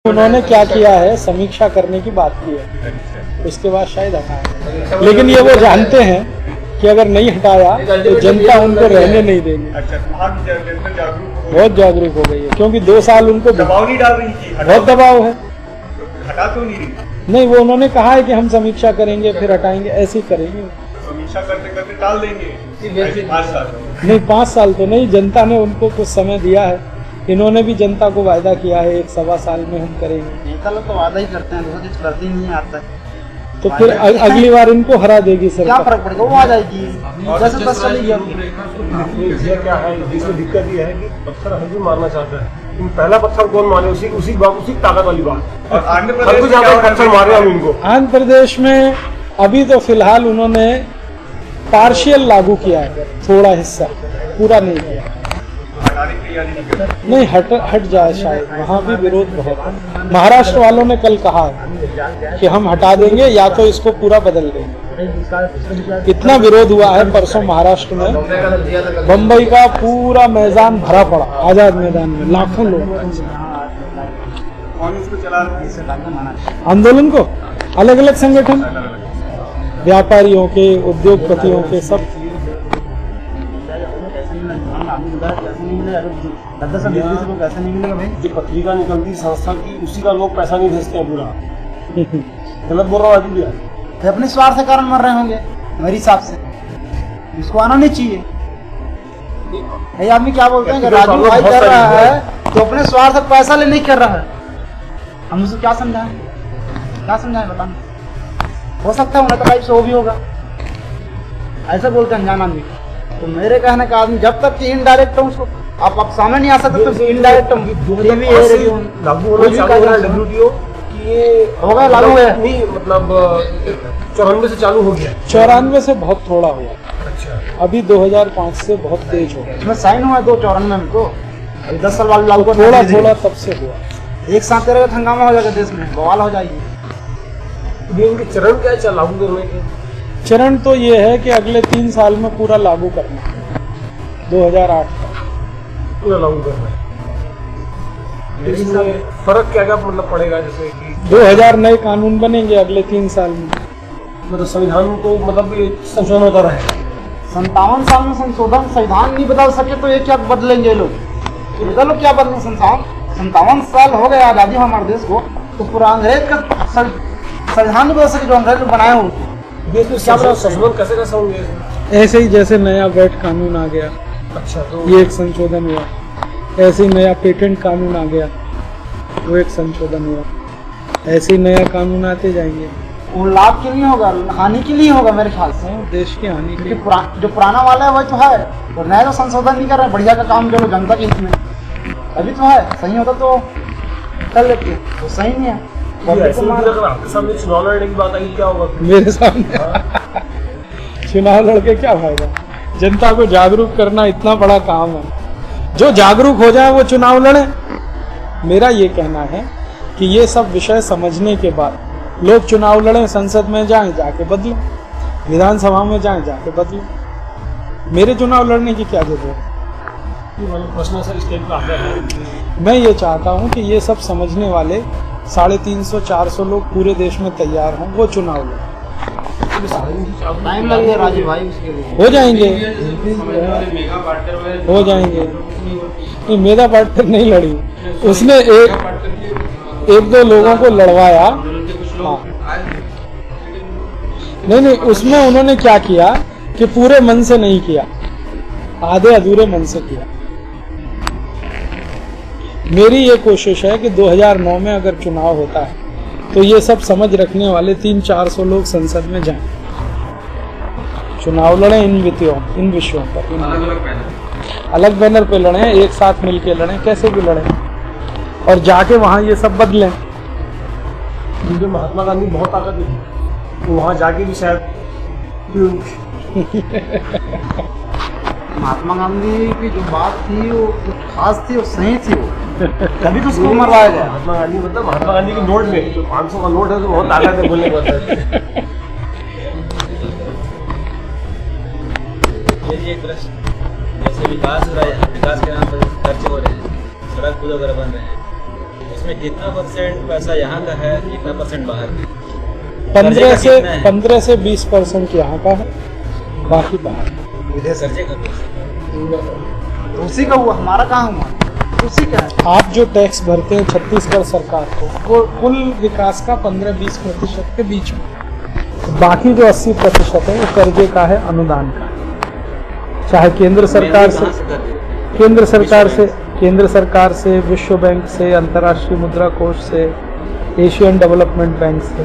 उन्होंने क्या किया है, समीक्षा करने की बात की है, उसके बाद शायद हटाया। लेकिन ये वो जानते हैं कि अगर नहीं हटाया तो जनता उनको रहने नहीं देगी। बहुत जागरूक हो गई है, क्योंकि 2 साल उनको दबाव नहीं डाल रही थी, बहुत दबाव है। हटा तो नहीं रही। नहीं, वो उन्होंने कहा है कि हम समीक्षा करेंगे फिर हटाएंगे, ऐसे ही करेंगे। समीक्षा करते करते टाल देंगे 5 साल। नहीं, 5 साल तो नहीं, जनता ने उनको कुछ समय दिया है। इन्होंने भी जनता को वायदा किया है 1-1.25 साल में हम करेंगे। नेता लोग तो वादा ही करते हैं, दूसरा कुछ करते ही नहीं आज तक। तो फिर अगली बार इनको हरा देगी सरकार। क्या फर्क पड़ेगा, वो आ जाएगी जैसे बस चलेगी। ये क्या है, इसमें दिक्कत ये है कि पत्थर हर कोई मारना चाहता है, पहला पत्थर कौन मारे, उसी ताकत वाली बात। और आंध्र हर प्रदेश कोई चाहता है पत्थर मारे हम इनको। आंध्र प्रदेश में अभी तो फिलहाल उन्होंने पार्शियल लागू किया है, थोड़ा हिस्सा, पूरा नहीं किया। हटाने की तैयारी नहीं कर रही। नहीं, हट जाए शायद, वहाँ भी विरोध बहुत है। महाराष्ट्र वालों ने कल कहा कि हम हटा देंगे या तो इसको पूरा बदल देंगे। इतना विरोध हुआ है परसों महाराष्ट्र में, बम्बई का पूरा मैदान भरा पड़ा, आजाद मैदान में लाखों लोग। कौन इसको चला रहा है? आंदोलन को अलग अलग संगठन, व्यापारियों के, उद्योगपतियों के, सब। पैसा नहीं मिलेगा भाई। जो पत्रिका निकलती संस्था की, उसी का लोग पैसा नहीं भेजते हैं पूरा। गलत बोल रहा हूँ भैया? तो अपने स्वार्थ के कारण मर रहे होंगे मेरे हिसाब से, इसको आना नहीं चाहिए। ये आदमी क्या बोलते हैं कि राजू भाई कर रहा है तो अपने स्वार्थ का पैसा ले नहीं कर रहा है। हम उसको क्या समझाएं, बताना। हो सकता है उन्हें तो से वो भी होगा, ऐसा बोलते हैं अनजान आदमी। तो मेरे कहने का आदमी जब तक कि इनडायरेक्ट उसको आप सामने नहीं आ सकते तो इनडायरेक्ट लागू होना चालू हो रहा है WTO कि ये हो गया, लागू है नहीं, मतलब 94 से चालू हो गया। 94 से बहुत थोड़ा हुआ, अच्छा, अभी 2005 से बहुत तेज हो गया। इसमें साइन हुआ है 294 में तो अभी 10 साल वाले लागू थोड़ा तब से हुआ। एक साथ तेरे का हंगामा हो जाएगा, देश में बवाल हो जाएगी। ये इनके चरण क्या है लागू करने के? चरण तो ये है कि अगले 3 साल में पूरा लागू करना है, 2008 का पूरा लागू करना है। इसमें फर्क क्या मतलब पड़ेगा, जैसे कि 2000 नए कानून बनेंगे अगले 3 साल में। मतलब संविधान को मतलब संशोधन होता रहेगा। 57 साल में संशोधन, संविधान नहीं बदल सके तो ये क्या बदलेंगे लोग? बदलो क्या बदले, 57 साल हो गए आजादी हमारे देश को, तो पूरा अंग्रेज का संविधान नहीं बदल सके जो अंग्रेज बनाए हो। देश में क्या संशोधन कैसे होंगे? ऐसे ही जैसे नया वैट कानून आ गया, अच्छा, तो ये एक संशोधन हुआ। ऐसे ही नया पेटेंट कानून आ गया, वो एक संशोधन हुआ। ऐसे ही नया कानून आते जाएंगे। वो लाभ के लिए होगा, हानि के लिए होगा मेरे ख्याल से। देश की हानि के लिए। जो पुराना वाला है वही तो है, और नया तो संशोधन नहीं कर रहे, बढ़िया का काम जो जनता के हित में अभी तो है। सही होता तो कर लेते, तो सही नहीं है। आपके सामने चुनाव लड़ने की बात आई, क्या होगा मेरे सामने? चुनाव लड़के क्या फायदा? जनता को जागरूक करना इतना बड़ा काम है, जो जागरूक हो जाए वो चुनाव लड़े। मेरा ये कहना है कि ये सब विषय समझने के बाद लोग चुनाव लड़ें, संसद में जाएं जाके बदलें, विधानसभा में जाएं जाके बदलें। मेरे चुनाव लड़ने की क्या जरूरत है? मैं ये चाहता हूँ कि ये सब समझने वाले 350-400 लोग पूरे देश में तैयार हों, वो चुनाव लड़ें। टाइम लगेगा राजू भाई, उसके लिए हो जाएंगे। नहीं, मेधा पाटकर नहीं लड़ी, उसने एक दो लोगों को लड़वाया। हाँ, नहीं, उसमें उन्होंने क्या किया कि पूरे मन से नहीं किया, आधे अधूरे मन से किया। मेरी ये कोशिश है कि 2009 में अगर चुनाव होता है तो ये सब समझ रखने वाले 300-400 लोग संसद में जाएं, चुनाव लड़ें इन विषयों पर, अलग बैनर पे लड़ें, एक साथ मिलके लड़ें, कैसे भी लड़ें, और जाके वहां ये सब बदलें। मुझे महात्मा गांधी बहुत ताकत दी, तो वहां जाके भी शायद महात्मा गांधी की जो बात थी वो खास थी, वो सही थी, वो तभी तो उसको मरवाया गया। महात्मा गांधी मतलब महात्मा गांधी के नोट में जो 500 का नोट है तो बहुत ताकत है बोलने का। एक प्रश्न, जैसे विकास हो रहा है, विकास के नाम पर खर्चे हो रहे हैं, सड़क पुल वगैरह बन रहे हैं, इसमें कितना परसेंट पैसा यहाँ का है, कितना परसेंट बाहर का? 15 से 20% यहाँ का है, बाकी बाहर। विदेश कर्जे का पैसा। तो उसी का हुआ, हमारा कहाँ हुआ? उसी का है। आप जो टैक्स भरते हैं छत्तीसगढ़ सरकार को, वो कुल विकास का 15-20% के बीच में, बाकी जो 80% है वो कर्जे का है, अनुदान का। चाहे केंद्र सरकार से, केंद्र सरकार से, विश्व बैंक से, अंतर्राष्ट्रीय मुद्रा कोष से, एशियन डेवलपमेंट बैंक से।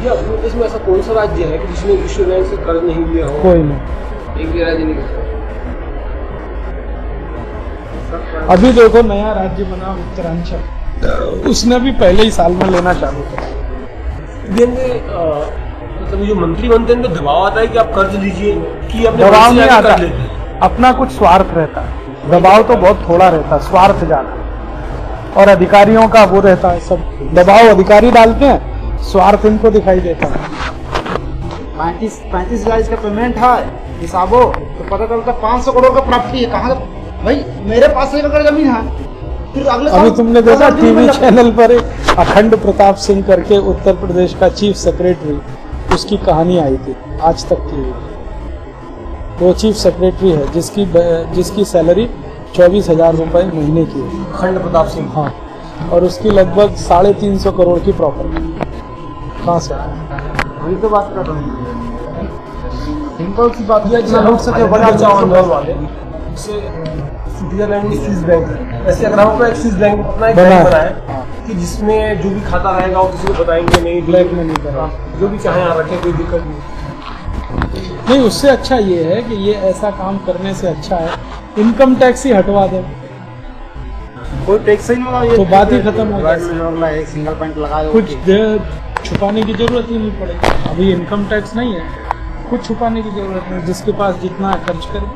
ये अपने देश में ऐसा कौन सा राज्य है कि जिसने विश्व बैंक से कर्ज नहीं लिया हो? कोई नहीं। एक भी राज्य नहीं। अभी देखो नया राज्य बना उत्तरांचल, उसने भी पहले ही साल में लेना चालू किया। मतलब जो मंत्री बनते हैं, तो दबाव आता है कि आप कर्ज लीजिए, कि अपने दबाव नहीं आता, कर लेते हैं। अपना कुछ स्वार्थ रहता है, दबाव तो बहुत थोड़ा रहता है, स्वार्थ ज्यादा। और अधिकारियों का वो रहता है, सब दबाव अधिकारी डालते हैं, स्वार्थ इनको दिखाई देता है। 35 लाख का पेमेंट है हिसाबो, तो पता चलता 500 करोड़ का प्रॉपर्टी है। कहाँ भाई, मेरे पास 1 एकड़ जमीन है, फिर अगले अभी तुमने देखा टीवी चैनल पर एक अखंड प्रताप सिंह करके उत्तर प्रदेश का चीफ सेक्रेटरी, उसकी कहानी आई थी आज तक की। वो चीफ सेक्रेटरी है जिसकी सैलरी 24,000 रुपए महीने की है, अखंड प्रताप सिंह। हाँ, और उसकी लगभग 350 करोड़ की प्रॉपर्टी। कहाँ से? वही तो बात कर रहा हूँ, सिंपल सी बात है। इतना लूट सके बड़ा वाले स्विट्जरलैंड में स्विस बैंक है, वैसे अगर हम एक्सिस बैंक अपना एक बना बैंक है। बना है कि जिसमें जो भी खाता रहेगा वो किसी को बताएंगे नहीं, ब्लैक में नहीं करा। जो भी चाहे यहाँ रखे, कोई दिक्कत नहीं। उससे अच्छा ये है कि ये ऐसा काम करने से अच्छा है इनकम टैक्स ही हटवा दे, कोई टैक्स ही नहीं लगा, तो बात ही खत्म हो गई। एक सिंगल पॉइंट लगा दो, कुछ छुपाने की जरूरत ही नहीं पड़ेगी। अभी इनकम टैक्स नहीं है, कुछ छुपाने की जरूरत नहीं, जिसके पास जितना है खर्च करे,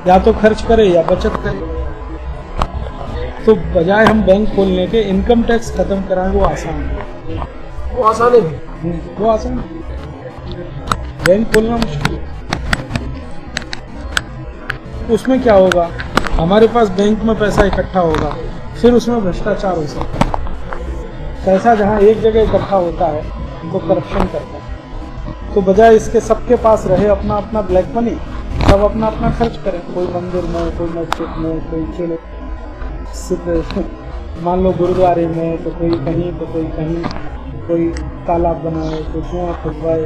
या तो खर्च करे या बचत करे। तो बजाय हम बैंक खोलने के इनकम टैक्स खत्म कराएं, वो आसान है। वो आसान है भी। वो आसान है, बैंक खोलना मुश्किल है। उसमें क्या होगा, हमारे पास बैंक में पैसा इकट्ठा होगा, फिर उसमें भ्रष्टाचार हो सकता है। पैसा जहाँ एक जगह इकट्ठा होता है तो करप्शन करता है। तो बजाय इसके सबके पास रहे अपना अपना ब्लैक मनी, सब अपना अपना खर्च करें, कोई मंदिर में, कोई मस्जिद में, कोई चलो मान लो गुरुद्वारे में, तो कोई कहीं, तो कोई कहीं, कोई तालाब बनाए, कोई कुआं खुदवाए,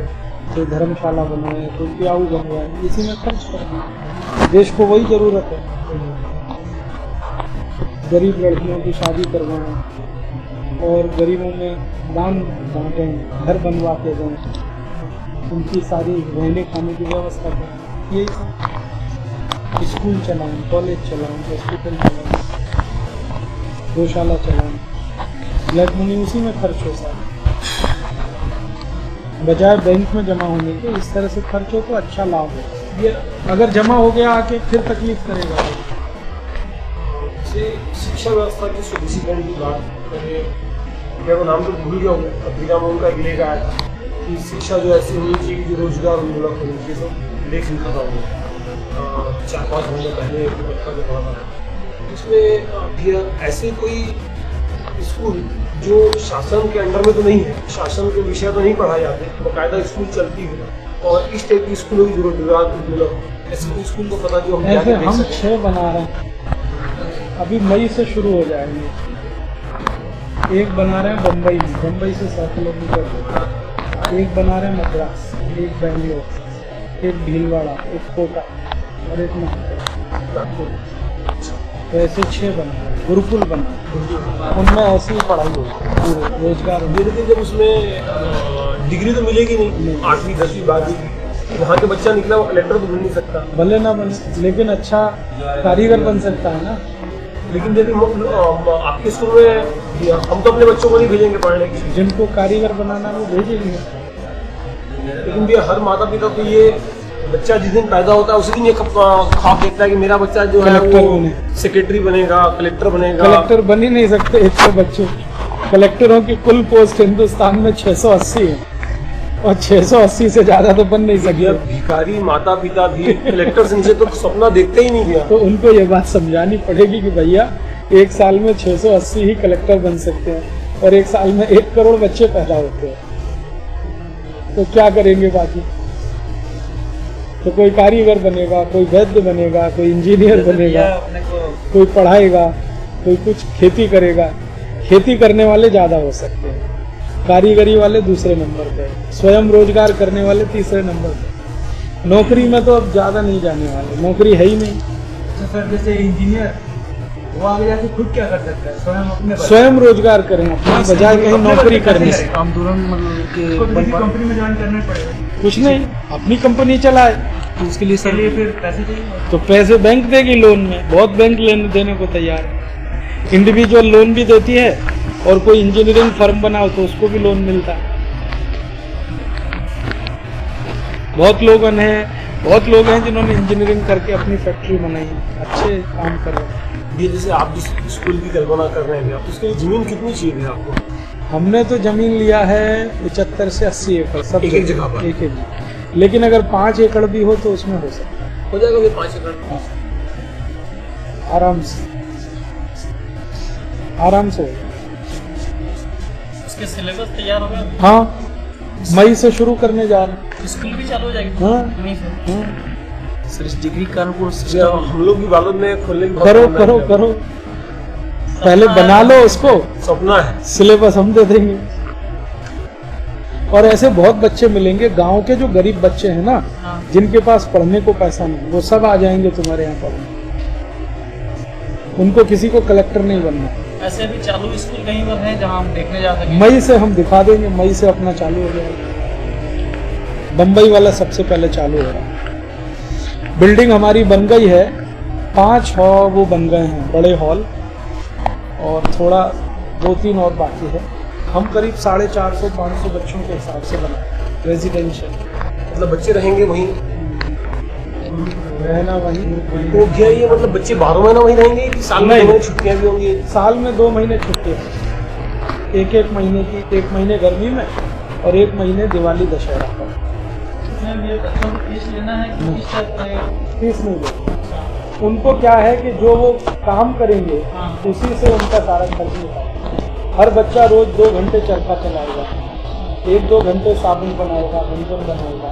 कोई धर्मशाला बनाए, कोई प्याऊ बनवाए, इसी में खर्च करें। देश को वही जरूरत है। गरीब लड़कियों की शादी करवाएं और गरीबों में दान बांटें, घर बनवा के दें, उनकी सारी रहने खाने की व्यवस्था करें। यही सब, स्कूल चलाएं, कॉलेज चलाएं, हॉस्पिटल चलाएं, गौशाला चलाएं, ब्लैक मनी उसी में खर्च होता है। बजाय बैंक में जमा होने के इस तरह से खर्च हो तो अच्छा लाभ है। ये अगर जमा हो गया आके फिर तकलीफ करेगा। शिक्षा व्यवस्था की सुदृढ़ीकरण की बात करें, मेरा नाम तो भूल गया हूँ, अफ्रीका में उनका एक लेख आया था कि शिक्षा जो ऐसी होनी चाहिए कि रोजगार उन्मुख होनी चाहिए। सब लेख लिखा था वो 4-5 महीने पहले पत्रिका में पढ़ा था। इसमें ऐसे कोई स्कूल जो शासन के अंडर में तो नहीं है, शासन के विषय तो नहीं पढ़ाए जाते, बाकायदा स्कूल चलती है, और इस टाइप की स्कूलों की जरूरत। ऐसे स्कूल को पता जो हम 6 बना रहे हैं, अभी मई से शुरू हो जाएंगे। एक बना रहे हैं बम्बई में, बम्बई से 100 किलोमीटर, एक बना रहे हैं मद्रास, एक बेंगलोर, एक भीलवाड़ा, एक कोटा और एक नागपुर। तो ऐसे 6 बना रहे हैं, गुरुकुल बना, उनमें ऐसी ही पढ़ाई होगी, पूरे रोजगार। लेकिन जब उसमें डिग्री तो मिलेगी नहीं, 8वीं 10वीं 12वीं, वहाँ के बच्चा निकला वो कलेक्टर तो बन नहीं सकता, भले ना बने, लेकिन अच्छा कारीगर बन सकता है ना। लेकिन यदि आपके स्कूल में हम तो अपने बच्चों को नहीं भेजेंगे पढ़ने के लिए, जिनको कारीगर बनाना वो भेजेंगे। लेकिन भैया हर माता पिता को ये बच्चा जिस दिन पैदा होता है उसी दिन ये ख्वाब देखता है कि मेरा बच्चा जो है वो सेक्रेटरी बनेगा, कलेक्टर बनेगा। कलेक्टर बन ही नहीं सकते इतने बच्चे। कलेक्टरों की कुल पोस्ट हिंदुस्तान में 680 है और 680 से ज्यादा तो बन नहीं सकते। भिखारी माता पिता भी कलेक्टर से नीचे तो सपना देखते ही नहीं गया। तो उनको ये बात समझानी पड़ेगी कि भैया एक साल में 680 ही कलेक्टर बन सकते हैं और एक साल में 1 करोड़ बच्चे पैदा होते हैं। तो क्या करेंगे बाकी? तो कोई कारीगर बनेगा, कोई वैद्य बनेगा, कोई इंजीनियर बनेगा, कोई पढ़ाएगा, कोई कुछ खेती करेगा। खेती करने वाले ज्यादा हो सकते हैं, कारीगरी वाले दूसरे नंबर पे, स्वयं रोजगार करने वाले तीसरे नंबर पे। नौकरी में तो अब ज्यादा नहीं जाने वाले, नौकरी है ही नहीं। तो सर जैसे इंजीनियर वो आगे जाके खुद क्या कर सकता है? स्वयं अपने स्वयं रोजगार करें अपना, बजाय कहीं नौकरी करने से। आंदोलन मतलब कि कंपनी में ज्वाइन करना पड़ेगा। कुछ नहीं, अपनी कंपनी चलाए। तो उसके लिए सर फिर पैसे चाहिए। तो पैसे बैंक देगी लोन में, बहुत बैंक लेने देने को तैयार है। इंडिविजुअल लोन भी देती है और कोई इंजीनियरिंग फर्म बनाओ तो उसको भी लोन मिलता है। बहुत लोग हैं जिन्होंने इंजीनियरिंग करके अपनी फैक्ट्री बनाई, अच्छे काम कर रहे हैं। ये जैसे आप जिस स्कूल की कल्पना कर रहे हैं, आप उसके लिए जमीन कितनी चाहिए थी आपको? हमने तो जमीन लिया है 75 से 80 एकड़, सब एक जगह पर? एक जगह। लेकिन अगर 5 एकड़ भी हो तो उसमें हो सकता है, हो जाएगा फिर 5 एकड़? आराम से होगा। उसके सिलेबस तैयार हो गया? हाँ, मई से शुरू करने जा रहे हैं। स्कूल भी चालू हो जाएगी? हाँ, सर इस डिग्री कानपुर हम लोग भी बालोद में खोलने की करो पहले बना लो उसको, सपना है। सिलेबस हम दे देंगे। और ऐसे बहुत बच्चे मिलेंगे गांव के, जो गरीब बच्चे हैं ना, जिनके पास पढ़ने को पैसा नहीं, वो सब आ जाएंगे तुम्हारे यहाँ पढ़ने। उनको किसी को कलेक्टर नहीं बनना। ऐसे भी चालू स्कूल कहीं पर है जहाँ हम देखने जा सकें? मई से हम दिखा देंगे, मई से अपना चालू हो जाएगा। बम्बई वाला सबसे पहले चालू हो रहा है। बिल्डिंग हमारी बन गई है, 5 हॉल वो बन गए हैं, बड़े हॉल, और थोड़ा 2-3 और बाकी है। हम करीब 450-500 बच्चों के हिसाब से बनाए रेजिडेंशियल। मतलब बच्चे रहेंगे वहीं, रहना वहीं। तो क्या ये मतलब बच्चे 12 महीना वहीं रहेंगे कि साल में 2 महीने छुट्टियां भी होंगी? साल में 2 महीने छुट्टी है, एक महीने की, 1 महीने गर्मी में और 1 महीने दिवाली दशहरा पर। बच्चों को फीस लेना है कि फीस नहीं देते। उनको क्या है कि जो वो काम करेंगे उसी से उनका सारा खर्च निकलेगा। हर बच्चा रोज 2 घंटे चरखा चलाएगा, 1-2 घंटे साबुन बनाएगा, व्यंजन बनाएगा,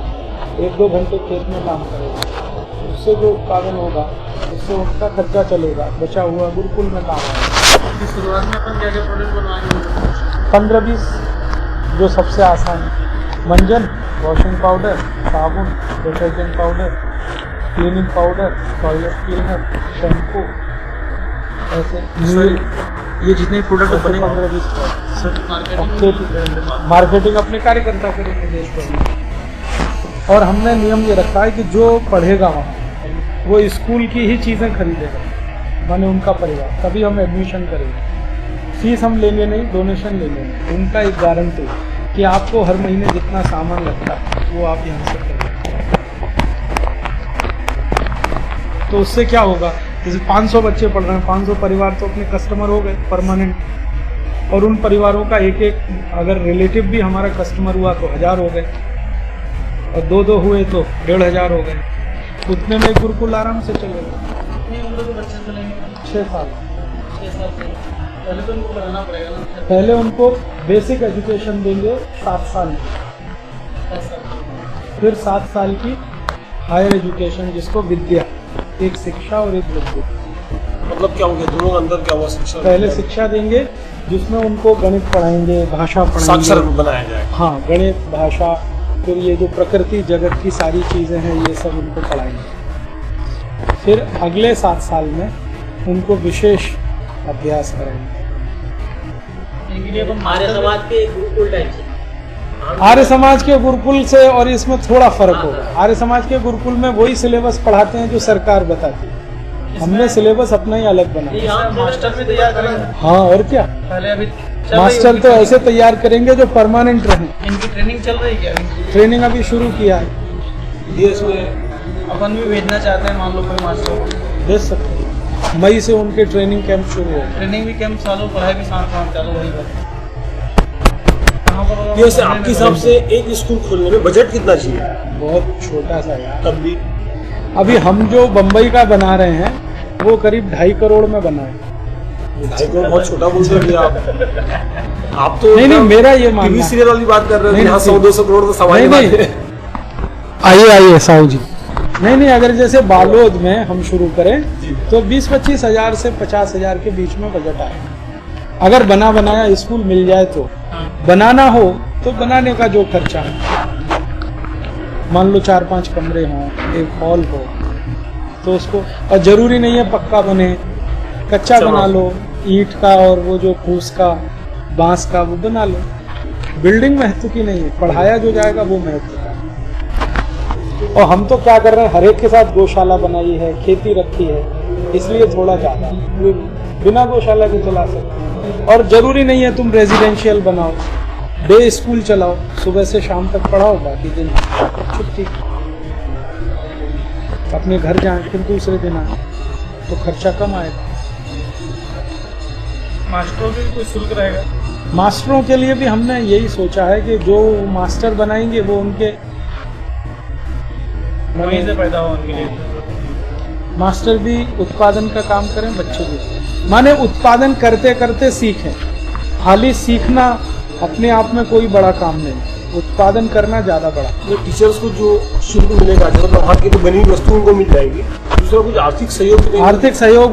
1-2 घंटे खेत में काम करेगा। उससे जो उत्पादन होगा उससे उनका खर्चा चलेगा, बचा हुआ गुरुकुल में काम आएगा। शुरुआत में अपन क्या क्या प्रोडक्ट बनवाएंगे? 15-20 जो सबसे आसान है, मंजन, वॉशिंग पाउडर, साबुन, detergent powder, cleaning powder, toilet cleaner, shampoo, ऐसे ये जितने प्रोडक्ट बने 15-20 मार्केटिंग अपने कार्यकर्ता करेंगे देश भर में। और हमने नियम ये रखा है कि जो पढ़ेगा वहाँ वो स्कूल की ही चीज़ें खरीदेगा, माने उनका परिवार, तभी हम एडमिशन करेंगे। फीस हम लेंगे नहीं, डोनेशन लेंगे नहीं। उनका एक गारंटी कि आपको हर महीने जितना सामान लगता है वो आप यहाँ से करेंगे। तो उससे क्या होगा, जैसे 500 बच्चे पढ़ रहे हैं, 500 परिवार तो अपने कस्टमर हो गए परमानेंट, और उन परिवारों का एक अगर रिलेटिव भी हमारा कस्टमर हुआ तो 1000 हो गए, और 2-2 हुए तो 1500 हो गए। उतने में गुरुकुल आराम से चलेगा। कितनी उम्र के बच्चे चलेंगे? 6 साल। 6 साल से पहले तो उनको पढ़ाना पड़ेगा ना? पहले उनको बेसिक एजुकेशन देंगे 7 साल में, फिर 7 साल की हायर एजुकेशन, जिसको विद्या, एक शिक्षा और एक विद्या। मतलब क्या हो गया, दोनों के अंदर क्या हुआ? शिक्षा पहले शिक्षा देंगे जिसमें उनको गणित पढ़ाएंगे, भाषा साक्षर पढ़ाएंगे, बनाया जाएगा। हाँ, गणित, भाषा, फिर ये जो प्रकृति जगत की सारी चीज़ें हैं ये सब उनको पढ़ाएंगे। फिर अगले 7 साल में उनको विशेष अभ्यास कराएंगे। आर्य समाज के गुरुकुल टाइप से? आर्य समाज के गुरुकुल से और इसमें थोड़ा फर्क होगा। आर्य समाज के गुरुकुल में वही सिलेबस पढ़ाते हैं जो सरकार बताती है, हमने सिलेबस अपना ही अलग बनाया। मास्टर भी तैयार करेंगे? हाँ, और क्या, पहले अभी मास्टर तो ऐसे तैयार करेंगे जो परमानेंट रहें। इनकी ट्रेनिंग चल रही है क्या? ट्रेनिंग अभी शुरू किया है, देश में अपन भी भेजना चाहते हैं, मान लो कोई मास्टर दे सकते हैं। मई से उनके ट्रेनिंग कैंप शुरू हो। ट्रेनिंग भी कैंप चालू, पढ़ाई भी साथ चालू वही बात। जैसे आपके हिसाब से एक स्कूल खोलने में बजट कितना चाहिए? बहुत छोटा सा यार। तब भी अभी हम जो बम्बई का बना रहे हैं वो करीब 2.5 करोड़ में बना है, ढाई करोड़ बहुत छोटा बोलते हैं आप तो नहीं नहीं, मेरा ये मानना टीवी है। सीरियल वाली बात कर रहे नहीं, हैं, यहाँ नहीं, 100-200 करोड़ तो सामान्य नहीं, बात नहीं। है। आइए साहू जी, नहीं अगर जैसे बालोद में हम शुरू करें तो 20-25 हजार से 50 हजार के बीच में बजट आए। अगर बना बनाया स्कूल मिल जाए तो, बनाना हो तो बनाने का जो खर्चा है, मान लो 4-5 कमरे हों, एक हॉल हो, तो उसको, और जरूरी नहीं है पक्का बने, कच्चा बना लो, ईंट का और वो जो फूस का बांस का वो बना लो। बिल्डिंग महत्व की नहीं है, पढ़ाया जो जाएगा वो महत्व का है। और हम तो क्या कर रहे हैं, हर एक के साथ गौशाला बनाई है, खेती रखी है, इसलिए थोड़ा ज्यादा, बिना गौशाला के चला सकते हैं। और जरूरी नहीं है तुम रेजिडेंशियल बनाओ, डे स्कूल चलाओ, सुबह से शाम तक पढ़ाओ, बाकी दिन छुट्टी, अपने घर जाएं, फिर दूसरे दिन आए, तो खर्चा कम आएगा। मास्टरों के कोई शुल्क रहेगा? मास्टरों के लिए भी हमने यही सोचा है कि जो मास्टर बनाएंगे वो उनके वहीं से पैदा हो उनके लिए। मास्टर भी उत्पादन का काम करें, बच्चे भी, माने उत्पादन करते करते सीखें। खाली सीखना अपने आप में कोई बड़ा काम नहीं, उत्पादन करना ज्यादा बड़ा। ये टीचर्स को जो शुल्क मिलेगा, मतलब वहाँ की तो बनी हुई वस्तुओं को मिल जाएगी, दूसरा कुछ आर्थिक सहयोग नहीं? आर्थिक सहयोग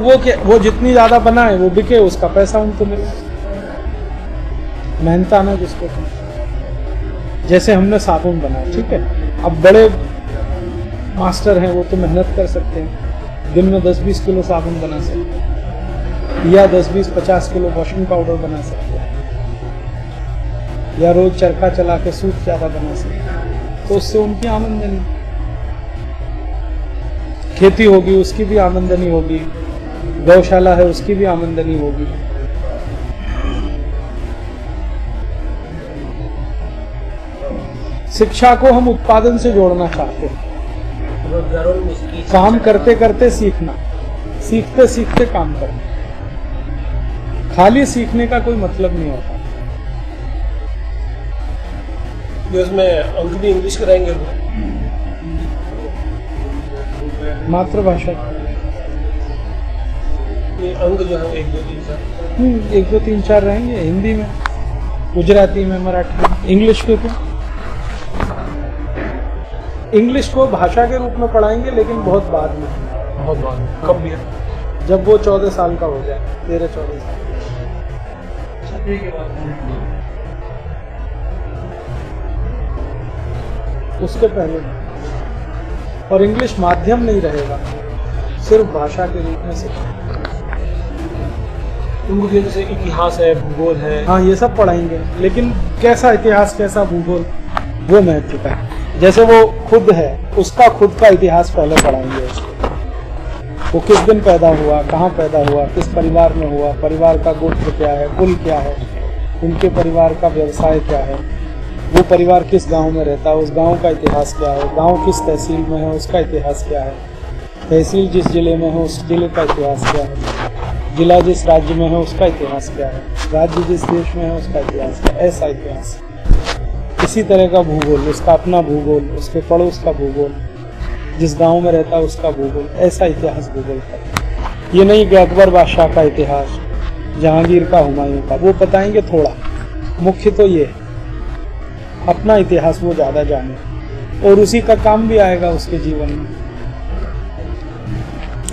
वो जितनी ज्यादा बनाए वो बिके, उसका पैसा उनको मिले, मेहनताना जिसको। जैसे हमने साबुन बनाया, ठीक है, अब बड़े मास्टर हैं वो तो मेहनत कर सकते हैं, दिन में 10-20 किलो साबुन बना सकते हैं, या 10-20-50 किलो वॉशिंग पाउडर बना सकते हैं, या रोज चरखा चला के सूट ज्यादा बना सकते हैं, तो उससे उनकी आमदनी, खेती होगी उसकी भी आमदनी होगी, गौशाला है उसकी भी आमदनी होगी। शिक्षा को हम उत्पादन से जोड़ना चाहते हैं, काम करते करते सीखना, सीखते सीखते काम करना, खाली सीखने का कोई मतलब नहीं होता। जो इसमें अंक भी इंग्लिश कराएंगे, मातृभाषा ये अंक जो है 1, 2, 3, 4 1, 2, 3, 4 रहेंगे, हिंदी में, गुजराती में, मराठी में। इंग्लिश को क्या, इंग्लिश को भाषा के रूप में पढ़ाएंगे, लेकिन बहुत बाद में, बहुत बात कब भी है, जब वो 14 साल का हो जाए, 13-14 साल। उसके पहले, और इंग्लिश माध्यम नहीं रहेगा, सिर्फ भाषा के रूप में सीखेंगे। उनको जैसे इतिहास है, भूगोल है, हाँ ये सब पढ़ाएंगे, लेकिन कैसा इतिहास कैसा भूगोल वो महत्व का है। जैसे वो खुद है, उसका खुद का इतिहास पहले पढ़ाएंगे उसको, वो किस दिन पैदा हुआ, कहाँ पैदा हुआ, किस परिवार में हुआ, परिवार का गोत्र क्या है, कुल क्या है, उनके परिवार का व्यवसाय क्या है, वो परिवार किस गांव में रहता है, उस गांव का इतिहास क्या है, गांव किस तहसील में है उसका इतिहास क्या है, तहसील जिस जिले में है उस जिले का इतिहास क्या है, जिला जिस राज्य में है उसका इतिहास क्या है, राज्य जिस देश में है उसका इतिहास क्या है, ऐसा इतिहास। इसी तरह का भूगोल, उसका अपना भूगोल, उसके पड़ोस का भूगोल, जिस गांव में रहता है उसका भूगोल, ऐसा इतिहास भूगोल का। ये नहीं कि अकबर बादशाह का इतिहास, जहांगीर का, हुमायूं का, वो बताएंगे थोड़ा, मुख्य तो ये है अपना इतिहास वो ज्यादा जाने, और उसी का काम भी आएगा उसके जीवन में।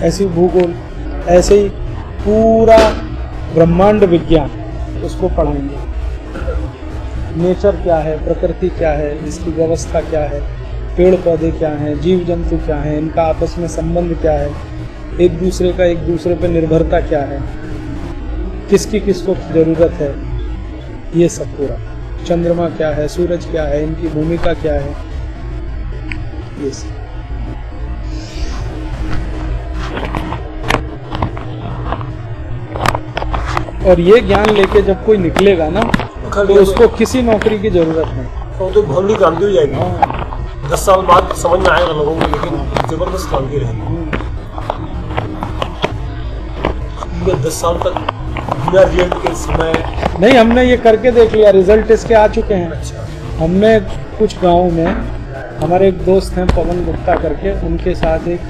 ऐसी भूगोल, ऐसे ही पूरा ब्रह्मांड विज्ञान उसको पढ़ाएंगे, नेचर क्या है, प्रकृति क्या है, इसकी व्यवस्था क्या है, पेड़ पौधे क्या हैं, जीव जंतु क्या हैं, इनका आपस में संबंध क्या है, एक दूसरे का एक दूसरे पर निर्भरता क्या है, किसकी किसको जरूरत है, ये सब पूरा। चंद्रमा क्या है, सूरज क्या है, इनकी भूमिका क्या है, ये सब। और ये ज्ञान लेके जब कोई निकलेगा ना, तो उसको किसी नौकरी की जरूरत नहीं, तो बहुत बड़ी क्रांति हो जाएगी। 10 साल बाद समझ में आएगा लोगों को, लेकिन जबरदस्त क्रांति रहेगी। 10 साल तक बिना रिजल्ट के समय नहीं, हमने ये करके देख लिया, रिजल्ट इसके आ चुके हैं। अच्छा, हमने कुछ गाँव में, हमारे एक दोस्त हैं पवन गुप्ता करके, उनके साथ एक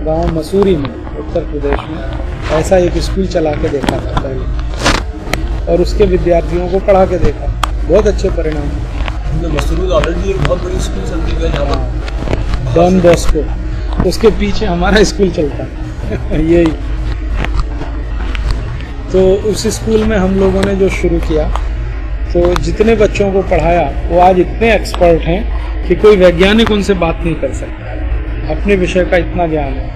गांव मसूरी में, उत्तर प्रदेश में, ऐसा एक स्कूल चला के देखा था पहले, और उसके विद्यार्थियों को पढ़ा के देखा, बहुत अच्छे परिणाम। मसरूद ऑलरेडी एक बहुत बड़ी स्कूल चलती है यहाँ पर, डॉन बॉस्को, उसके पीछे हमारा स्कूल चलता है यही। तो उस स्कूल में हम लोगों ने जो शुरू किया, तो जितने बच्चों को पढ़ाया वो आज इतने एक्सपर्ट हैं कि कोई वैज्ञानिक उनसे बात नहीं कर सकता, अपने विषय का इतना ज्ञान है।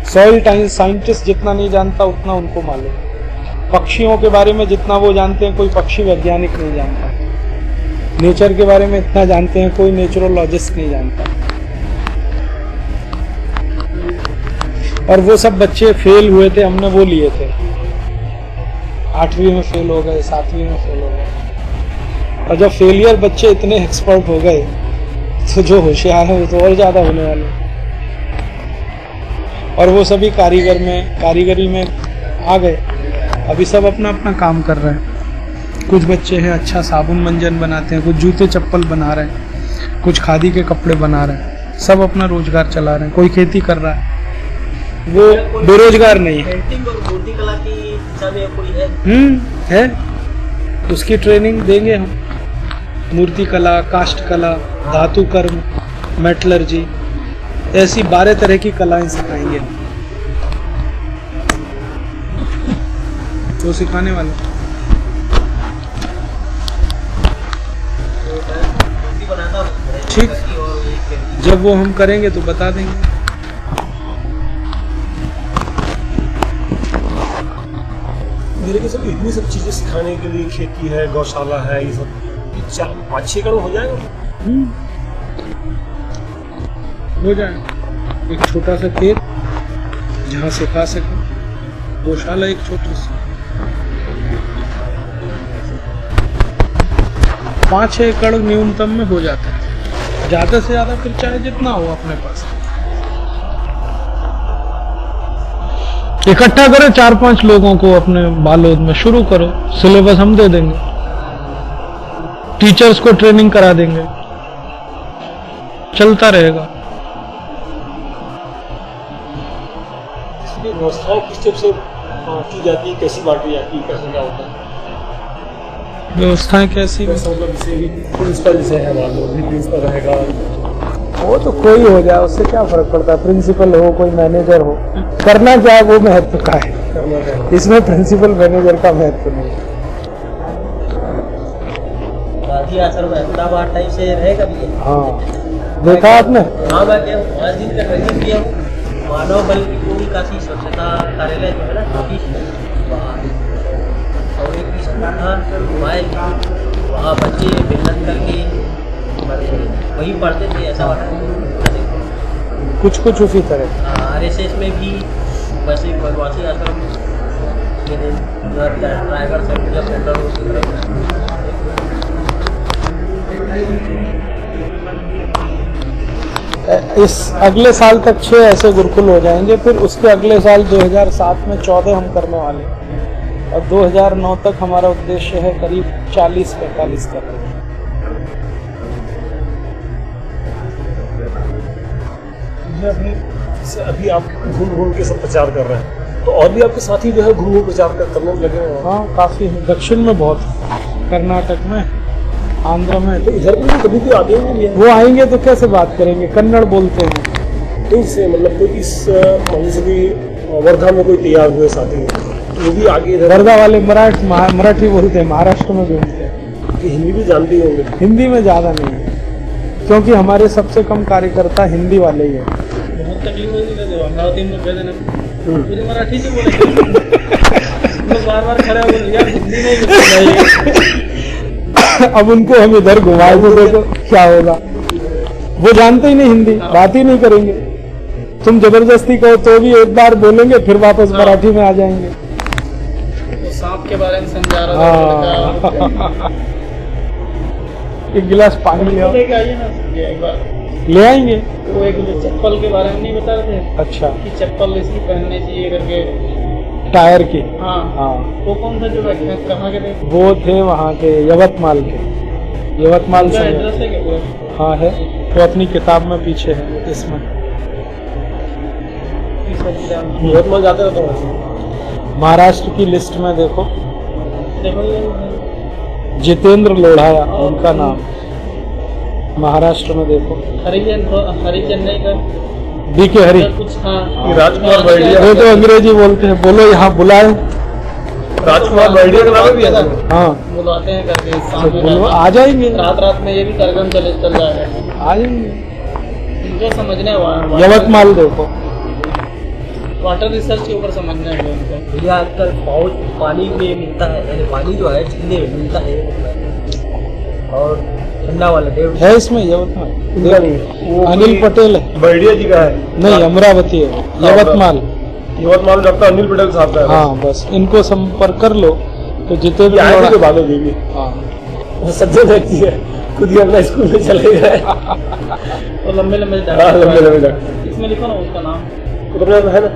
सॉइल साइंटिस्ट जितना नहीं जानता उतना उनको मालूम, पक्षियों के बारे में जितना वो जानते हैं कोई पक्षी वैज्ञानिक नहीं जानता, नेचर के बारे में इतना जानते हैं कोई नेचुरोलॉजिस्ट नहीं जानता। और वो सब बच्चे फेल हुए थे, हमने वो लिए थे, 8वीं में फेल हो गए, 7वीं में फेल हो गए। और जब फेलियर बच्चे इतने एक्सपर्ट हो गए तो जो होशियार है वो तो और ज्यादा होने वाले। और वो सभी कारीगरी में आ गए, अभी सब अपना अपना काम कर रहे हैं। कुछ बच्चे हैं अच्छा साबुन मंजन बनाते हैं, कुछ जूते चप्पल बना रहे हैं, कुछ खादी के कपड़े बना रहे हैं, सब अपना रोजगार चला रहे हैं। कोई खेती कर रहा है, वो बेरोजगार नहीं है। पेंटिंग और मूर्ति कला की दिशा में कोई है? उसकी ट्रेनिंग देंगे हम। मूर्ति कला, काष्ठ कला, धातु कर्म, मेटलर्जी, ऐसी 12 तरह की कलाएं सिखाएंगे हम। तो सिखाने वाले मूर्ति बनाना है, ठीक। और एक जब वो हम करेंगे तो बता देंगे। मेरे के सब इतनी सब चीजें सिखाने के लिए, खेती है, गौशाला है, ये सब 4-5-6 एकड़ में हो जाएगा। हो जाए एक छोटा सा खेत जहाँ सिखा सके, गौशाला एक छोटी सी 5-6 एकड़ न्यूनतम में हो जाता है, ज्यादा से ज्यादा फिर चाहे जितना हो अपने पास इकट्ठा करो। 4-5 लोगों को अपने बालोद में शुरू करो, सिलेबस हम दे देंगे, टीचर्स को ट्रेनिंग करा देंगे, चलता रहेगा। इसकी व्यवस्थाएं किस टाइप से की जाती है, कैसी बांटी जाती है, कैसे क्या होता है? व्यवस्थाएं कैसी? मतलब जैसे प्रिंसिपल जैसे है, मान लो भी प्रिंसिपल रहेगा, वो तो कोई हो जाए, उससे क्या फर्क पड़ता है, प्रिंसिपल हो कोई मैनेजर हो, करना क्या है वो महत्व का है, करना है। इसमें प्रिंसिपल मैनेजर का महत्व नहीं है। गांधी आश्रम अहमदाबाद टाइप से रहेगा भी है। हाँ देखा आपने? हाँ मैं गया हूँ, 5 दिन का ट्रेनिंग किया हूँ। मानव बल की पूरी काशी स्वच्छता कार्यालय जो है ना, वहाँ और एक भी संगठन वहाँ बच्चे मिलत करके वही पढ़ते थे, ऐसा कुछ कुछ उसी तरह। RSS में भी वैसे वनवासी आश्रम ड्राइवर सर्कुलर सेंटर उसी तरह। इस अगले साल तक 6 ऐसे गुरुकुल हो जाएंगे, फिर उसके अगले साल 2007 में 14 हम करने वाले हैं, और 2009 तक हमारा उद्देश्य है करीब 40-45 करने। अभी आप घूम घूम के सब प्रचार कर रहे हैं, तो और भी आपके साथी जो है घूम घूम प्रचार करने लगे हैं? हाँ काफी है, दक्षिण में बहुत, कर्नाटक में, आंध्र में। तो इधर भी कभी भी आते हैं? वो आएंगे तो कैसे बात करेंगे, कन्नड़ बोलते हैं। तो इससे मतलब कोई इस जैसे कि वर्धा में कोई तैयार हुए साथी, तो वो भी आगे इधर वर्धा वाले मराठी बोलते हैं, महाराष्ट्र में घूमते हैं। हिंदी भी जानते होंगे? हिंदी में ज्यादा नहीं है, क्योंकि हमारे सबसे कम कार्यकर्ता हिंदी वाले ही है। बहुत तकलीफ होती है अमरावती में भेजने में, मुझे मराठी से बोले बार-बार खड़े हो यार, हिंदी नहीं बोलते। अब उनको हम इधर घुमाए तो देखो क्या होगा, वो जानते ही नहीं हिंदी, बात ही नहीं करेंगे। तुम जबरदस्ती कहो तो भी एक बार बोलेंगे, फिर वापस मराठी में आ जाएंगे। तो सांप के बारे में समझा रहा था। एक गिलास पानी ले आओ। लेके आइए ना एक बार, ले आएंगे। वो एक जो चप्पल के बारे में नहीं बता रहे थे? अच्छा, कि चप्पल इसकी पहननी चाहिए करके, टायर की। हाँ हाँ, वो कौन था जो कहाँ के थे? वो थे वहाँ के यवतमाल के, यवतमाल से। एड्रेस है क्या पूरा? हाँ है, तो अपनी किताब में पीछे है इसमें। यवतमाल जाते रहता हूँ। महाराष्ट्र की लिस्ट में देखो, देखो ये जितेंद्र लोढ़ाया उनका नाम। महाराष्ट्र में देखो हरी चेन्नई का बीके हरी, कुछ, हाँ ये राजकुमार बर्डिया, वो तो अंग्रेजी बोलते हैं, बोलो यहाँ बुलाए। राजकुमार बर्डिया का नाम भी है। हाँ बुलाते हैं करके तो बोलो, आ जाएंगे, रात में ये भी कार्यक्रम चल जाएगा। आ जाएंगे। इनको समझना है यवतमाल देखो, वाटर रिसर्च के ऊपर समझना है उनको। भैया आजकल बहुत पानी में मिलता है, यानी पानी जो है ठंडे में मिलता है, और ठंडा वाला 1.5 है इसमें यवतमाल। अनिल पटेल है, बर्डिया जी का है। नहीं अमरावती है, यवतमाल। यवतमाल में डॉक्टर अनिल पटेल साहब का है। हाँ बस इनको संपर्क कर लो तो जितेंद्र ये आए थे लोढ़ा- जो बालो देवी, हाँ वो सज्जन व्यक्ति है, खुद ही अपना स्कूल में चले गए। तो लंबे लंबे हाँ, लंबे डॉक्टर। इसमें लिखो ना उसका नाम, तो अपना है ना,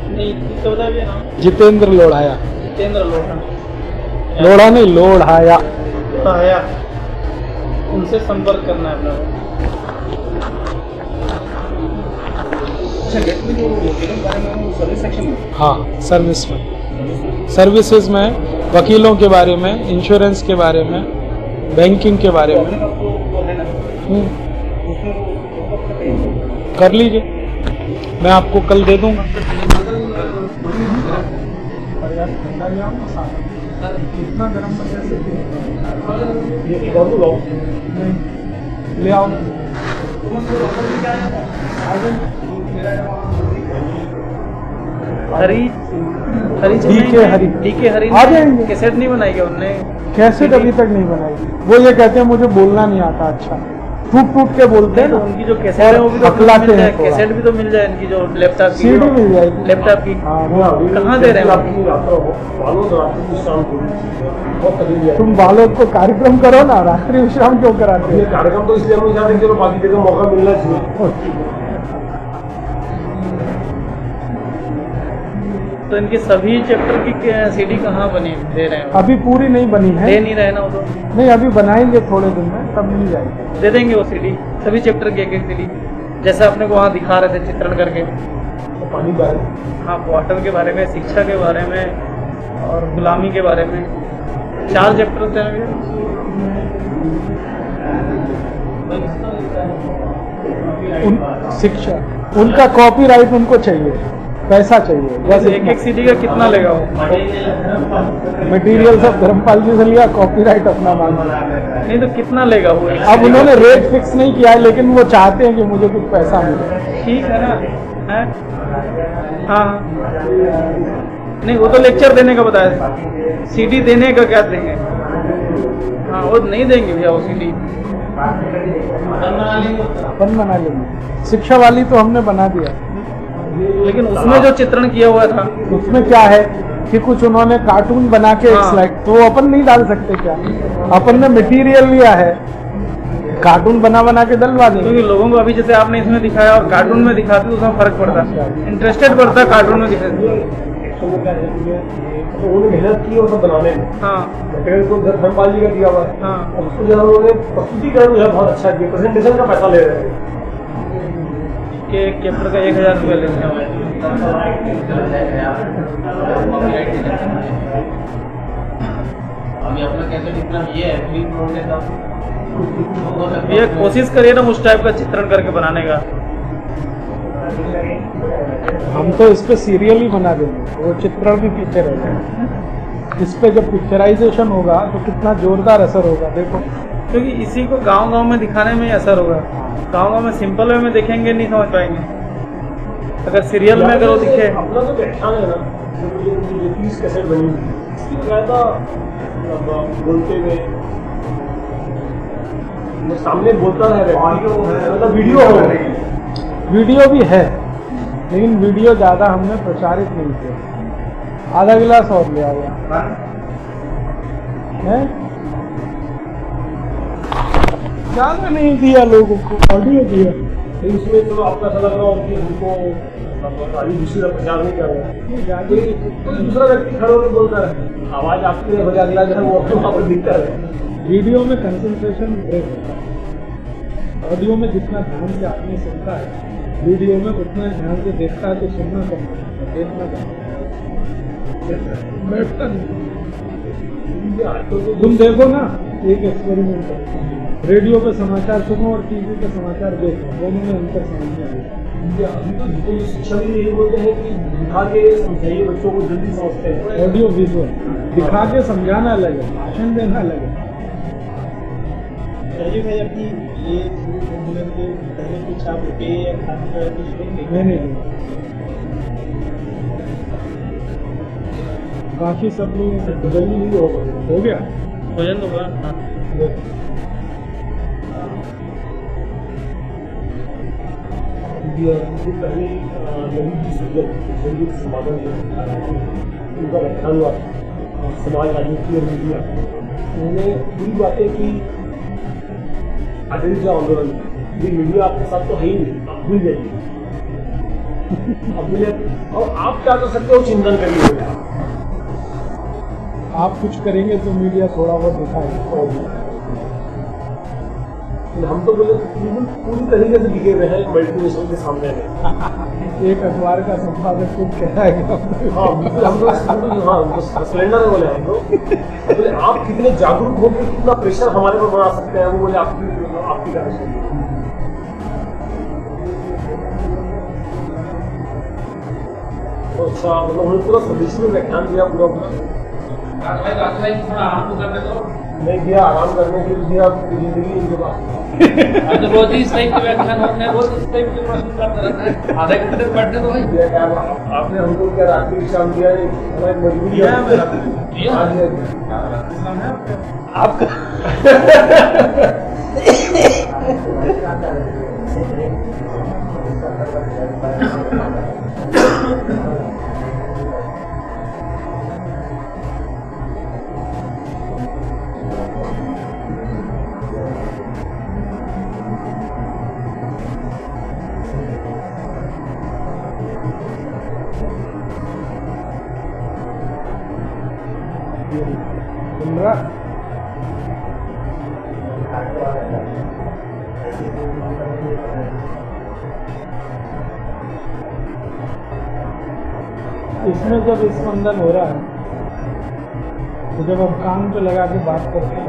नहीं इसका बता भी नाम, जितेंद्र लोढ़ाया, जितेंद्र लोढ़ा। लोढ़ा नहीं लोढ़ाया। आया, उनसे संपर्क करना है अपना को। हाँ सर्विस में, सर्विसेज में, वकीलों के बारे में, इंश्योरेंस के बारे में, बैंकिंग के बारे में। कर लीजिए, मैं आपको कल दे दूंगा। इतना गर्म ले आओ। डीके हरी आ जाएंगे। कैसेट नहीं बनाई क्या उनने? कैसेट अभी तक नहीं बनाई। वो ये कहते हैं मुझे बोलना नहीं आता, अच्छा टूट टूट के बोलते हैं तो ना। उनकी जो कैसेट है वो भी तो हकलाते मिल जाए, हैं थोड़ा। कैसेट भी तो मिल जाए इनकी जो लैपटॉप की, सीडी मिल जाएगी। लैपटॉप की। हाँ, कहाँ दे रहे हैं? बहुत तकलीफ है। तुम बालों को कार्यक्रम करो ना, रात्रि विश्राम क्यों कराते ये हो? कार्यक्रम तो इसलिए हम नहीं चाहते कि चलो बाकी जगह मौका मिलना चाहिए। तो इनके सभी चैप्टर की सीडी कहाँ बनी दे रहे हैं? अभी पूरी नहीं बनी है, दे नहीं रहे ना वो तो, नहीं अभी बनाएंगे थोड़े दिन में, तब मिल जाएगी। दे देंगे वो सीडी, सभी चैप्टर की एक सीडी, जैसे अपने को वहाँ दिखा रहे थे चित्रण करके। पानी का हाँ, वाटर के बारे में, शिक्षा के बारे में और गुलामी के बारे में 4 चैप्टर थे ना शिक्षा, उनका कॉपीराइट उनको चाहिए, पैसा चाहिए। बस एक एक सीडी का कितना लेगा वो? मटेरियल सब धर्मपाल जी से लिया, कॉपीराइट अपना मांगा। नहीं तो कितना लेगा वो? अब उन्होंने रेट फिक्स नहीं किया है, लेकिन वो चाहते हैं कि मुझे कुछ पैसा मिले। ठीक है ना, है? हाँ नहीं, वो तो लेक्चर देने का बताया था, सीडी देने का क्या देंगे? हाँ वो नहीं देंगे भैया वो सीडी। अपन बना लेंगे, शिक्षा वाली तो हमने बना दिया। लेकिन उसमें जो चित्रण किया हुआ था, उसमें क्या है कि कुछ उन्होंने कार्टून बना के एक हाँ। स्लाइड, तो वो अपन नहीं डाल सकते क्या? अपन ने मटेरियल लिया है, कार्टून बना बना के डलवा देंगे। क्योंकि लोगों को अभी जैसे आपने इसमें दिखाया और कार्टून में दिखाते तो उसमें फर्क पड़ता, इंटरेस्टेड बढ़ता कार्टून में दिखाते। तो उन्होंने मेहनत की और सब बनाने में, हाँ मटेरियल तो धर्मपाल जी का दिया हुआ है। हाँ, और उसको जो है उन्होंने प्रस्तुतिकरण जो है बहुत अच्छा किया, प्रेजेंटेशन का पैसा ले रहे हैं। के एक चैप्टर का 1000 रुपया लेते हैं। अभी अपना कैसे इतना ये है फिल्म प्रोडक्ट का ये कोशिश करिए ना उस टाइप का चित्रण करके बनाने का। हम तो इस पे सीरियल ही बना देंगे, वो चित्रण भी पीछे रहेगा। इस पे जब पिक्चराइजेशन होगा तो कितना जोरदार असर होगा, देखो। क्योंकि इसी को गांव-गांव में दिखाने में ही असर होगा। गांव-गांव में सिंपल वे में देखेंगे नहीं समझ पाएंगे। अगर सीरियल में अगर वो दिखे, अपना तो व्याख्यान है ना, जो 30 कैसेट बनी इसकी बकायदा बोलते हुए वो सामने बोलता है, मतलब वीडियो हो रही है। वीडियो भी है, लेकिन वीडियो ज्यादा हमने प्रचारित नहीं किया। आधा गिलास और ले आया है, ज्यादा नहीं दिया लोगों को, ऑडियो दिया। लेकिन उसमें चलो आपका ऐसा लग रहा हो कि हमको अभी दूसरी तरफ प्रचार नहीं कर रहे हैं, कोई दूसरा व्यक्ति खड़े होकर बोलता है, आवाज आपके हो जाएगा जो है वो अपने वहाँ पर दिखता है। वीडियो में कंसंट्रेशन ब्रेक होता है, ऑडियो में जितना ध्यान से आदमी सुनता है वीडियो में उतना ध्यान से देखता है तो सुनना कम देखना कम बैठता नहीं। तुम देखो ना, एक एक्सपेरिमेंट करो, रेडियो पे समाचार सुनो और टीवी पे समाचार देखो, दोनों में अंतर समझ में आएगा। अभी तो शिक्षा भी यही बोलते हैं कि दिखा के समझाइए, बच्चों को जल्दी समझते हैं। ऑडियो विजुअल दिखा के समझाना अलग है, भाषण देना अलग है। राजीव भाई अपनी ये एम्बुलेंस के पहले कुछ आप पे या खाने का कुछ लेंगे? नहीं बाकी सब लोग जल्दी नहीं हो गया। भोजन तो हुआ। उनसे पहले ललित जी सुजन संगीत समागम उनका व्याख्यान हुआ समाज राजनीति और मीडिया। उन्होंने पूरी बातें की आजादी का आंदोलन, ये मीडिया आपके साथ तो है ही नहीं, आप भूल जाइए। और आप क्या कर सकते हो, चिंतन करिए। आप कुछ करेंगे तो मीडिया थोड़ा बहुत दिखाएगा। हम तो बोले पूरी तरीके से बिके हुए हैं मल्टीनेशनल के सामने में। एक अखबार का संपादक खुद कह रहा है कि सिलेंडर बोले हम तो बोले आप कितने जागरूक होकर कितना प्रेशर हमारे पर बना सकते हैं। वो बोले आपकी क्या है। तो अच्छा, मतलब उन्होंने पूरा स्वदेशी में व्याख्यान दिया पूरा अपना। नहीं दिया, आराम करने के लिए दिया, जिंदगी इनके पास। आज बहुत ही इस टाइप के व्याख्यान होते हैं, बहुत इस टाइप के प्रश्न करते रहते हैं। आधे घंटे पढ़ने तो भाई आपने हमको क्या रात्रि विश्राम दिया, हमारी मजबूरी है। आपका इसमें जब स्पंदन हो रहा है तो जब हम कान पे लगा के बात करते हैं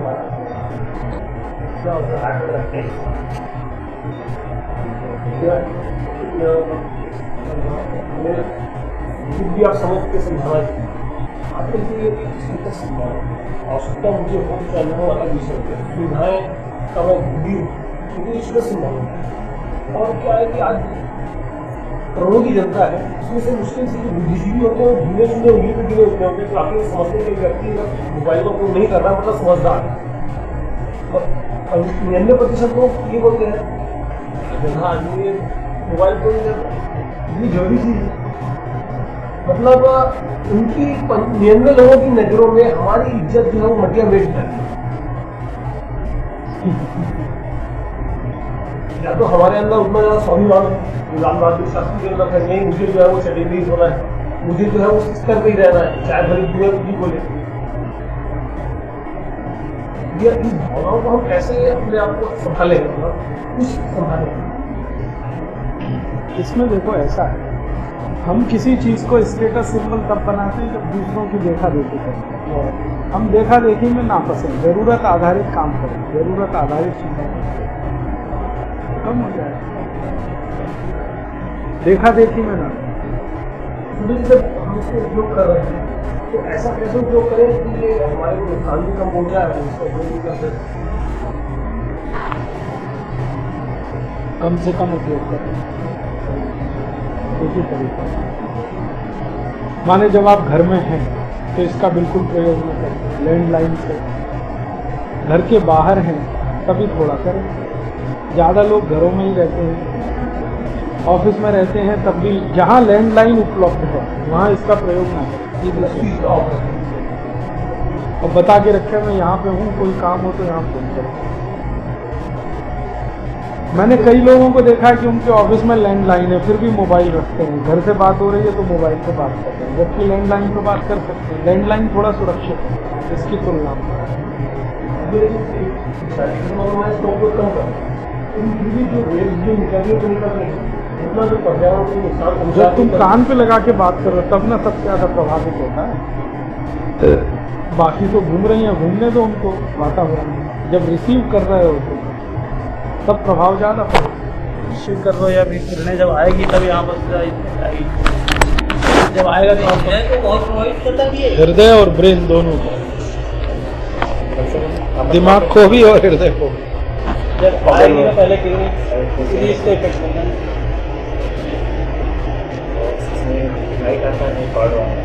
भी आप समझ के समझाना आपके लिए आवश्यकता मुझे हो चलने वाला विषय सुविधाएं का मैं भूली हूँ, लेकिन इसमें संभालूँ। और क्या है कि आज करोड़ों की जनता है, उसमें से मुश्किल से जो बुद्धिजीवी होते हैं वो ढूंढे ढूंढे उंगली पे गिरे होते हैं। बाकी समझते हैं कि व्यक्ति अगर मोबाइल का उपयोग नहीं कर रहा मतलब समझदार है। और 99% लोग ये बोलते हैं जहाँ आदमी मोबाइल को इतनी जरूरी चीज है। मतलब उनकी 99 लोगों की नजरों में हमारी इज्जत जो है वो मटिया मेट है। या तो हमारे अंदर उतना ज्यादा स्वाभिमान लाल बहादुर शास्त्री के अंदर है, नहीं मुझे जो है वो सेकेंडरी होना है, मुझे जो है वो स्तर पे ही रहना है, चाहे भले दुनिया कुछ भी बोले। ये इन भावनाओं को हम कैसे अपने आप को संभाले, कुछ संभाले। इसमें देखो ऐसा है, हम किसी चीज को स्टेटस सिंबल तब बनाते हैं जब दूसरों की देखा देखी करते हैं। हम देखा देखी में नापसंद, जरूरत आधारित काम करें, जरूरत आधारित चीजें कम हो जाए, देखा देखी में ना। जब हम इसको उपयोग कर रहे हैं तो ऐसा कैसे उपयोग करें कि ये हमारे को नुकसान भी कम हो जाए, इसका उपयोग भी कर सकते। कम से कम उपयोग करें। इसी तरीका माने जब आप घर में हैं तो इसका बिल्कुल प्रयोग न करें, लैंडलाइन से। घर के बाहर हैं तभी थोड़ा करें। ज़्यादा लोग घरों में ही रहते हैं, ऑफिस में रहते हैं, तब भी जहाँ लैंडलाइन उपलब्ध है वहाँ इसका प्रयोग ना करें। और बता के रखे मैं यहाँ पे हूँ, कोई काम हो तो यहाँ फोन करें। मैंने कई लोगों को देखा है कि उनके ऑफिस में लैंडलाइन है फिर भी मोबाइल रखते हैं, घर से बात हो रही है तो मोबाइल से बात करते हैं, जबकि लैंडलाइन पे बात कर सकते हैं। लैंडलाइन थोड़ा सुरक्षित है इसकी तुलना में। जो रेल जो इंटरव्यू निकल रहे हैं इतना जो पर्यावरण को नुकसान जब पहुंचाते तुम हैं, कान पे लगा के बात कर रहे हो तब ना सबसे ज्यादा प्रभावित होता है। बाकी तो घूम रही हैं, घूमने दो उनको वातावरण में। जब रिसीव कर रहे हो तो तब प्रभाव ज्यादा पड़ेगा। रिसीव कर लो या फिर किरणें जब आएगी तब यहाँ पर आएगी, जब आएगा तो यहाँ पर तो बहुत प्रभावित करता भी है। हृदय और ब्रेन दोनों को, दिमाग को भी और हृदय को भी। जब आएगी ना पहले किरणें इसीलिए इसका इफेक्ट पड़ता है।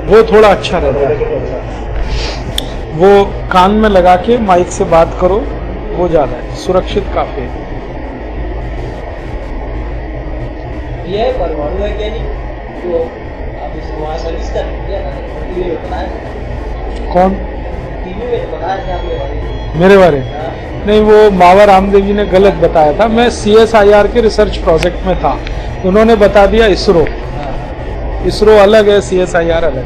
वो थोड़ा अच्छा रहता है। वो कान में लगा के माइक से बात करो, वो ज्यादा है, सुरक्षित काफी है। ये है परमाणु वैज्ञानिक तो आप इस वहाँ सर्विस कर दिया ना, टीवी में बताया, कौन? टीवी में बताया था आपके बारे में। मेरे बारे में? नहीं, वो मावा रामदेव जी ने गलत बताया था। मैं CSIR के रिसर्च प्रोजेक्ट में था, उन्होंने बता दिया इसरो। इसरो अलग है, CSIR अलग है।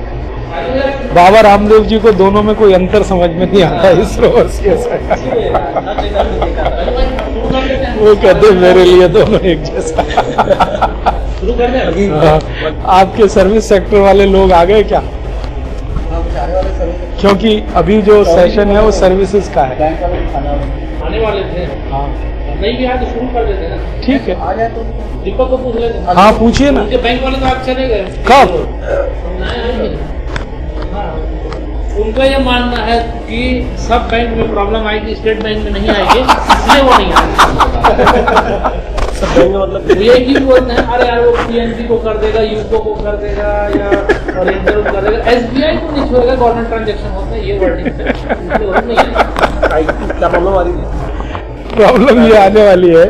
बाबा रामदेव जी को दोनों में कोई अंतर समझ में नहीं आता, इसरो और CSIR। वो कहते मेरे लिए दोनों एक जैसा। हाँ, आपके सर्विस सेक्टर वाले लोग आ गए क्या? क्योंकि अभी जो सेशन है वो सर्विसेज का है। आने वाले थे, हाँ नहीं भी आए तो शुरू कर देते ना। ठीक है, दीपक को पूछ लेते। हाँ पूछिए ना। उनके बैंक वाले तो आज चले गए। कब? नहीं आएंगे। हाँ, उनका ये मानना है कि सब बैंक में प्रॉब्लम आएगी, स्टेट बैंक में नहीं आएगी, इसलिए वो नहीं आएंगे। मतलब वो एक ही बोलते हैं, अरे यार वो PNB को कर देगा, यूको को कर देगा या ओरिएंटल को कर देगा, SBI को नहीं छोड़ेगा, गवर्नमेंट ट्रांजेक्शन होता है, ये वर्डिंग क्या प्रॉब्लम आ रही है? प्रॉब्लम ये आने वाली है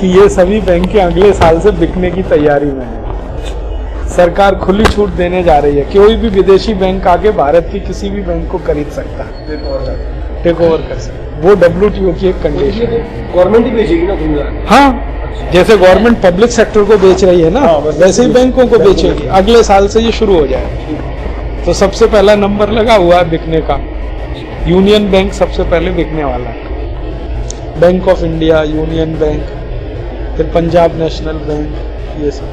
कि ये सभी बैंकें अगले साल से बिकने की तैयारी में है। सरकार खुली छूट देने जा रही है, कोई भी विदेशी बैंक आके भारत की किसी भी बैंक को खरीद सकता है, टेक ओवर कर सकता है। वो WTO की एक कंडीशन है। गवर्नमेंट ही बेचेगी ना दुनिया। हाँ, जैसे गवर्नमेंट पब्लिक सेक्टर को बेच रही है ना, वैसे ही बैंकों को बेचेगी। अगले साल से ये शुरू हो जाएगा। तो सबसे पहला नंबर लगा हुआ है बिकने का, यूनियन बैंक सबसे पहले बिकने वाला है। Bank of India, union bank, फिर पंजाब नेशनल बैंक, ये सब।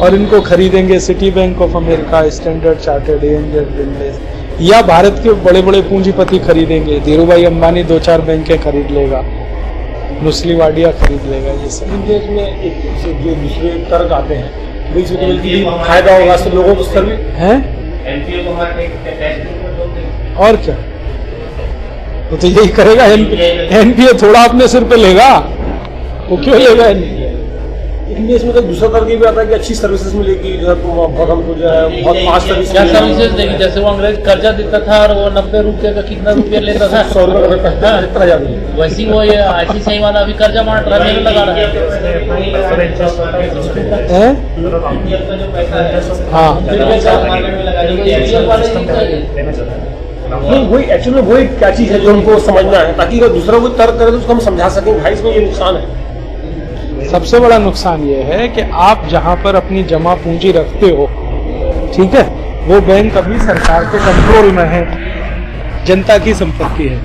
और इनको खरीदेंगे city bank of America, standard chartered, ANZ, या भारत के बड़े बड़े पूंजीपति खरीदेंगे। धीरू भाई अंबानी 2-4 बैंकें खरीद लेगा, नुस्ली वाडिया खरीद लेगा, ये सब। देश में एक से जो दूसरे तर्क आते हैं, बीच में बल्कि फायदा होगा सब लोगों को सर्विस है। और क्या, वो तो यही करेगा। NPA थोड़ा अपने सिर पे लेगा, वो क्यों लेगा NPA? लेकिन देश में तो दूसरा तर्क ये भी आता है कि अच्छी सर्विसेज मिलेगी, जो है बहुत हमको जो है बहुत फास्ट सर्विस क्या सर्विसेज देगी? जैसे वो अंग्रेज कर्जा देता था और वो 90 रुपये का कितना रुपया लेता था, 100 रुपये इतना ज्यादा वैसी वो ये ICICI वाला अभी कर्जा मार रहा है, लगा रहा है। हाँ, नहीं वही एक्चुअली वही क्या चीज है जो हमको समझना है, ताकि अगर दूसरा कोई तर्क करे तो उसको हम समझा सकें भाई इसमें ये नुकसान है। सबसे बड़ा नुकसान ये है कि आप जहां पर अपनी जमा पूंजी रखते हो, ठीक है, वो बैंक अभी सरकार के कंट्रोल में है, जनता की संपत्ति है।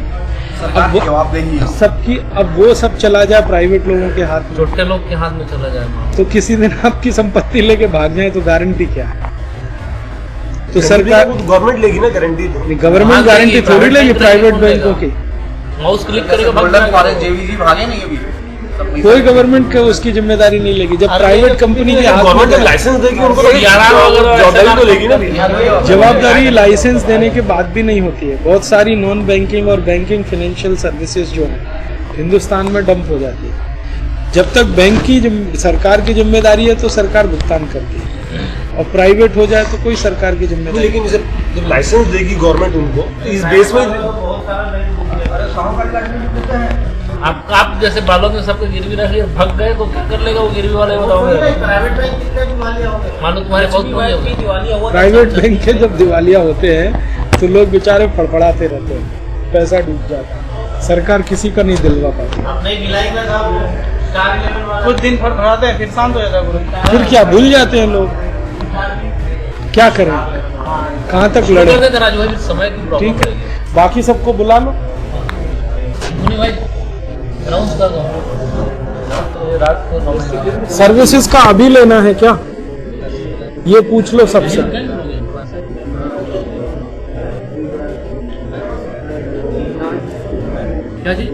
अब वो जवाब देंगी। सबकी, अब वो सब चला जाए प्राइवेट लोगों के हाथ में, छोटे लोग के हाथ में चला जाए तो किसी दिन आपकी संपत्ति लेके भाग जाए तो गारंटी क्या है? तो सरकार, गवर्नमेंट लेगी ना गारंटी, तो गवर्नमेंट गारंटी थोड़ी लेगी प्राइवेट बैंकों की। माउस क्लिक करेगा गोल्डन फॉरेस्ट JVC भागे नहीं अभी, कोई गवर्नमेंट का उसकी जिम्मेदारी नहीं लेगी। जब प्राइवेट कंपनी के हाथ गवर्नमेंट में लाइसेंस देगी उनको, जवाबदारी तो लेगी ना। जवाबदारी लाइसेंस देने के बाद भी नहीं होती है। बहुत सारी नॉन बैंकिंग और बैंकिंग फाइनेंशियल सर्विसेज जो है हिंदुस्तान में डंप हो जाती है। जब तक बैंक की सरकार की जिम्मेदारी है तो सरकार भुगतान करती है, और प्राइवेट हो जाए तो कोई सरकार की जिम्मेदारी। लेकिन जैसे जब लाइसेंस देगी गवर्नमेंट उनको, तो इस बेस में आप जैसे बालों में सबको गिरवी रखिए, भग गए तो क्या कर लेगा वो गिरवी वाले? बताओगे मानो तुम्हारे बहुत दिवालिया हुआ। प्राइवेट बैंक के जब दिवालिया होते हैं तो लोग बेचारे फड़फड़ाते रहते हैं, पैसा डूब जाता है, सरकार किसी का नहीं दिलवा पाती। कुछ दिन फड़फड़ाते हैं फिर शांत हो जाता है। फिर क्या भूल जाते हैं लोग, क्या करें, कहाँ तक लड़े? समय की प्रॉब्लम ठीक है, बाकी सबको बुला लो। भाई अनाउंस कर दो। रात को 9 बजे सर्विसेज का अभी लेना है क्या, ये पूछ लो सबसे। क्या जी